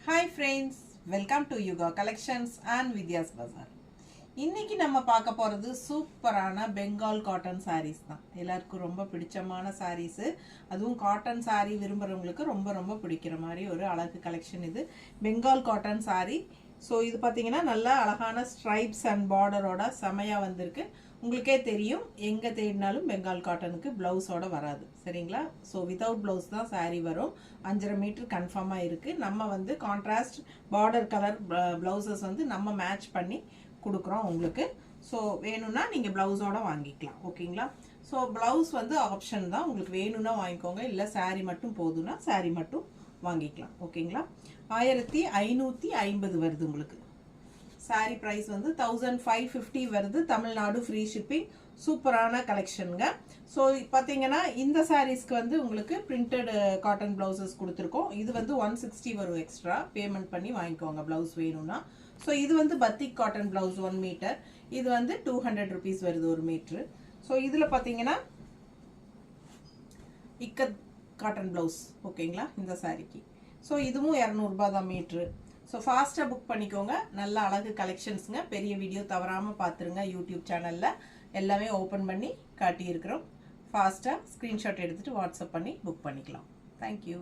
Hi friends, welcome to Yuga Collections and Vidya's Bazaar. இன்னைக்கு நம்ம பார்க்க போறது சூப்பரான பெங்கால் காட்டன் sarees தான். எல்லாருக்கும் ரொம்ப பிடிச்சமான sarees. அதுவும் காட்டன் saree விரும்புறவங்களுக்கு ரொம்ப ரொம்ப பிடிக்கிற மாதிரி ஒரு அழகு கலெக்ஷன் இது. Bengal cotton saree. சோ இது பாத்தீங்கன்னா நல்ல அழகான stripes and borderோட செமையா வந்திருக்கு. உங்களுக்கே தெரியும் எங்க தேடினாலும் பெங்கால் காட்டனுக்கு பிளவுஸோட வராது சரிங்களா சோ வித்அவுட் பிளவுஸ் தான் saree வரும் 5.5 மீட்டர் கன்ஃபார்மா இருக்கு நம்ம வந்து கான்ட்ராஸ்ட் பார்டர் கலர் பிளவுசஸ் வந்து நம்ம மேட்ச் பண்ணி கொடுக்குறோம் உங்களுக்கு சோ வேணும்னா நீங்க பிளவுஸோட வாங்கிக்கலாம் ஓகேங்களா சோ பிளவுஸ் வந்து ஆப்ஷன் தான் உங்களுக்கு வேணும்னா வாங்கிக்கோங்க இல்ல saree மட்டும் போதும்னா saree மட்டும் வாங்கிக்கலாம் ஓகேங்களா 1550 வருது உங்களுக்கு saree price வந்து 1550 வருது தமிழ்நாடு free shipping சூப்பரான கலெக்ஷன்ங்க சோ பாத்தீங்கன்னா இந்த sareesக்கு வந்து உங்களுக்கு printed cotton blouses கொடுத்திருக்கோம் இது வந்து 160 வரும் எக்ஸ்ட்ரா பேமெண்ட் பண்ணி வாங்கிக்கோங்க blouse வேணும்னா சோ இது வந்து batik cotton blouse 1 மீட்டர் இது வந்து 200 rupees வருது 1 மீட்டர் சோ இதுல பாத்தீங்கன்னா இக்கத் cotton blouse ஓகேங்களா இந்த sareeக்கு சோ இதுவும் 200 ரூபாய் தான் மீட்டர் So fast book பண்ணிக்கோங்க நல்ல அழகு கலெக்ஷன்ஸ்ங்க பெரிய வீடியோ தவறாம பாத்துருங்க YouTube சேனல்ல எல்லாமே ஓபன் பண்ணி காட்டி இருக்கோம் ஃபாஸ்டா ஸ்கிரீன்ஷாட் எடுத்துட்டு வாட்ஸ்அப் பண்ணி புக் பண்ணிக்கலாம் Thank you